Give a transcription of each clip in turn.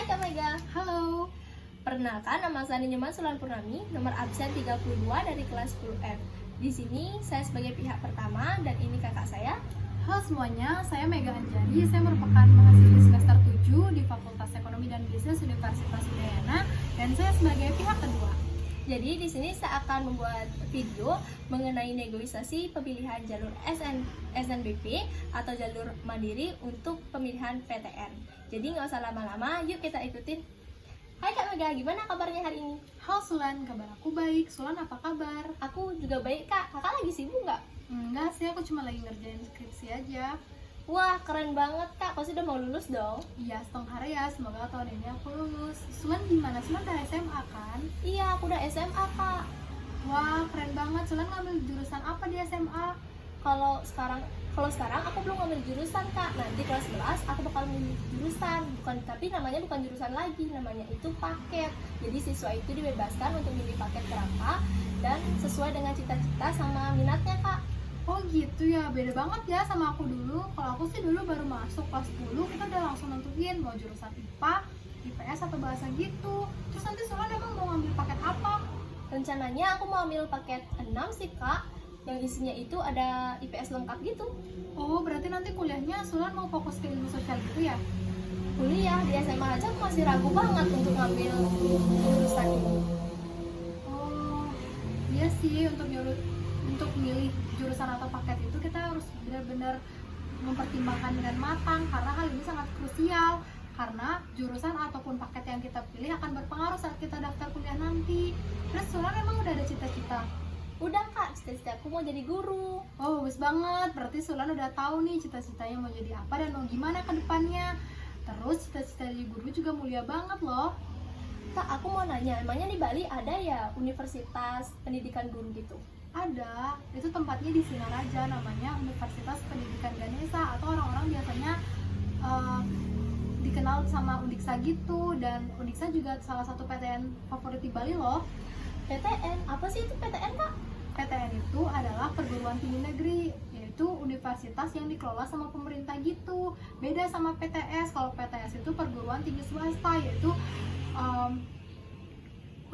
Kak Mega. Halo. Perkenalkan, nama saya Nyoman Sulan Purnami, nomor absen 32 dari kelas 10F. Di sini saya sebagai pihak pertama dan ini kakak saya. Halo semuanya, saya Mega Anjani. Saya merupakan mahasiswi semester 7 di Fakultas Ekonomi dan Bisnis Universitas Udayana dan saya sebagai pihak kedua. Jadi di sini saya akan membuat video mengenai negosiasi pemilihan jalur SNBP atau jalur mandiri untuk pemilihan PTN. Jadi nggak usah lama-lama, yuk kita ikutin. Hai Kak Mega, gimana kabarnya hari ini? Halo Sulan, kabar aku baik. Sulan apa kabar? Aku juga baik Kak, kakak lagi sibuk nggak? Enggak sih, aku cuma lagi ngerjain skripsi aja. Wah keren banget Kak, pasti udah mau lulus dong? Iya, setengah ya, semoga tahun ini aku lulus. Sulan gimana? Sulan udah SMA kan? Iya, aku udah SMA Kak. Wah, keren banget. Sulan ngambil jurusan apa di SMA? Kalau sekarang aku belum ngambil jurusan Kak. Nanti kelas 11 aku bakal milih jurusan, tapi namanya bukan jurusan lagi, namanya itu paket. Jadi siswa itu dibebaskan untuk milih paket berapa dan sesuai dengan cita-cita sama minatnya Kak. Oh gitu ya, beda banget ya sama aku dulu. Kalau aku sih dulu baru masuk kelas 10, kita udah langsung nentuin mau jurusan IPA, IPS atau bahasa gitu. Terus nanti Sulan emang mau ngambil paket apa? Rencananya aku mau ambil paket 6 sih Kak, yang isinya itu ada IPS lengkap gitu. Oh, berarti nanti kuliahnya Sulan mau fokus ke ilmu sosial gitu ya? Kuliah di SMA aja aku masih ragu banget untuk ngambil jurusan ini. Oh, iya sih, untuk milih jurusan atau paket itu kita harus benar-benar mempertimbangkan dengan matang karena hal ini sangat krusial. Karena jurusan ataupun paket yang kita pilih akan berpengaruh saat kita daftar kuliah nanti. Terus Sulan emang udah ada cita-cita? Udah Kak, cita-cita aku mau jadi guru. Oh, bagus banget. Berarti Sulan udah tahu nih cita-citanya mau jadi apa dan mau gimana ke depannya. Terus cita-cita jadi guru juga mulia banget loh. Kak, aku mau nanya, emangnya di Bali ada ya universitas pendidikan guru gitu? Ada, itu tempatnya di Sinaraja, namanya Universitas Pendidikan Ganesha atau orang-orang biasanya dikenal sama Undiksa gitu. Dan Undiksa juga salah satu PTN favorit di Bali loh. PTN? Apa sih itu PTN Kak? PTN itu adalah perguruan tinggi negeri, yaitu universitas yang dikelola sama pemerintah gitu. Beda sama PTS. Kalau PTS itu perguruan tinggi swasta, yaitu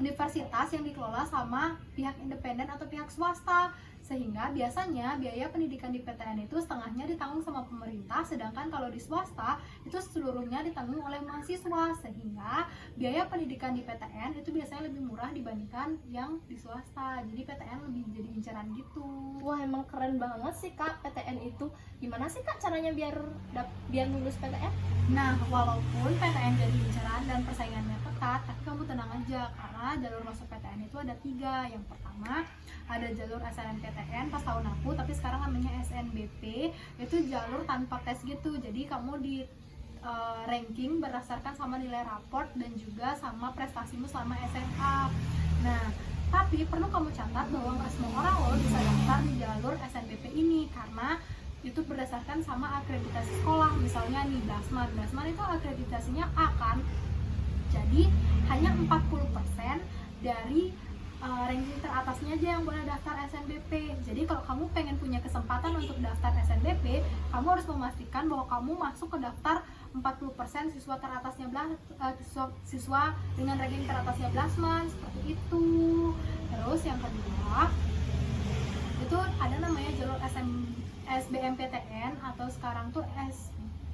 universitas yang dikelola sama pihak independen atau pihak swasta. Sehingga biasanya biaya pendidikan di PTN itu setengahnya ditanggung sama pemerintah, sedangkan kalau di swasta itu seluruhnya ditanggung oleh mahasiswa. Sehingga biaya pendidikan di PTN itu biasanya lebih murah dibandingkan yang di swasta. Jadi PTN lebih jadi incaran gitu. Wah emang keren banget sih Kak PTN itu. Gimana sih Kak caranya biar lulus PTN? Nah, walaupun PTN jadi incaran dan persaingannya ketat, tapi kamu tenang aja karena jalur masuk PTN itu ada 3. Yang pertama ada jalur SNMPTN pas tahun aku, tapi sekarang namanya SNBP. Itu jalur tanpa tes gitu, jadi kamu di ranking berdasarkan sama nilai raport dan juga sama prestasimu selama SMA. Nah, tapi perlu kamu catat bahwa nggak semua orang loh bisa daftar di jalur SNBP ini karena itu berdasarkan sama akreditasi sekolah. Misalnya nih Blasman itu akreditasinya A kan, jadi hanya 40% dari ranking teratasnya aja yang boleh daftar SNBP. Jadi kalau kamu pengen punya kesempatan untuk daftar SNBP, kamu harus memastikan bahwa kamu masuk ke daftar 40% siswa teratasnya siswa dengan ranking teratasnya Blasman, seperti itu. Terus yang kedua, itu ada namanya jalur SBMPTN atau sekarang tuh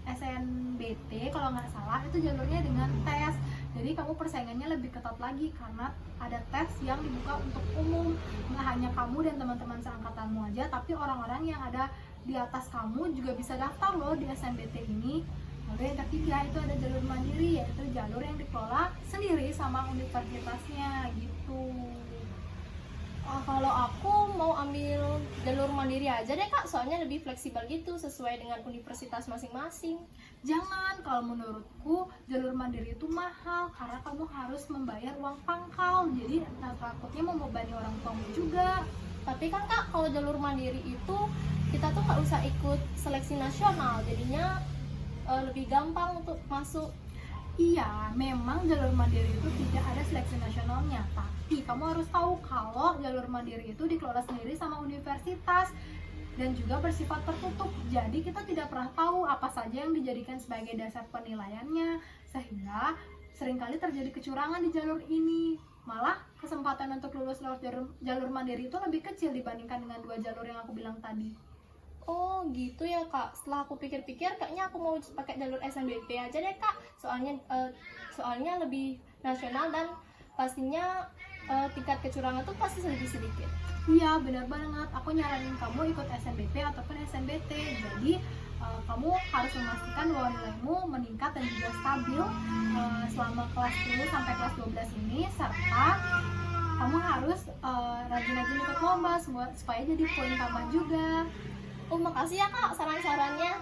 SNBT kalau nggak salah. Itu jalurnya dengan tes, jadi kamu persaingannya lebih ketat lagi karena ada tes yang dibuka untuk umum. Nggak hanya kamu dan teman-teman seangkatanmu aja, tapi orang-orang yang ada di atas kamu juga bisa daftar loh di SNBT ini. Lalu yang ketiga itu ada jalur mandiri, yaitu jalur yang dikelola sendiri sama universitasnya gitu. Kalau aku mau ambil jalur mandiri aja deh Kak, soalnya lebih fleksibel gitu sesuai dengan universitas masing-masing. Jangan, kalau menurutku jalur mandiri itu mahal karena kamu harus membayar uang pangkal, jadi takutnya membebani orang tuamu juga. Tapi kan Kak, kalau jalur mandiri itu kita tuh nggak usah ikut seleksi nasional, jadinya lebih gampang untuk masuk. Iya, memang jalur mandiri itu tidak ada seleksi nasionalnya, tapi kamu harus tahu kalau jalur mandiri itu dikelola sendiri sama universitas dan juga bersifat tertutup. Jadi kita tidak pernah tahu apa saja yang dijadikan sebagai dasar penilaiannya, sehingga seringkali terjadi kecurangan di jalur ini. Malah kesempatan untuk lulus lewat jalur mandiri itu lebih kecil dibandingkan dengan 2 jalur yang aku bilang tadi. Oh gitu ya kak. Setelah aku pikir-pikir, kayaknya aku mau pakai jalur SNBP aja deh kak. Soalnya lebih nasional dan pastinya tingkat kecurangan tuh pasti lebih sedikit. Iya, benar banget. Aku nyaranin kamu ikut SNBP ataupun SNBT. Jadi kamu harus memastikan bahwa nilaimu meningkat dan juga stabil selama kelas 10 sampai kelas 12 ini, serta kamu harus rajin-rajin ikut lomba supaya jadi poin tambah juga. Oh makasih ya kak saran-sarannya.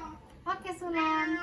Oke, Sulan.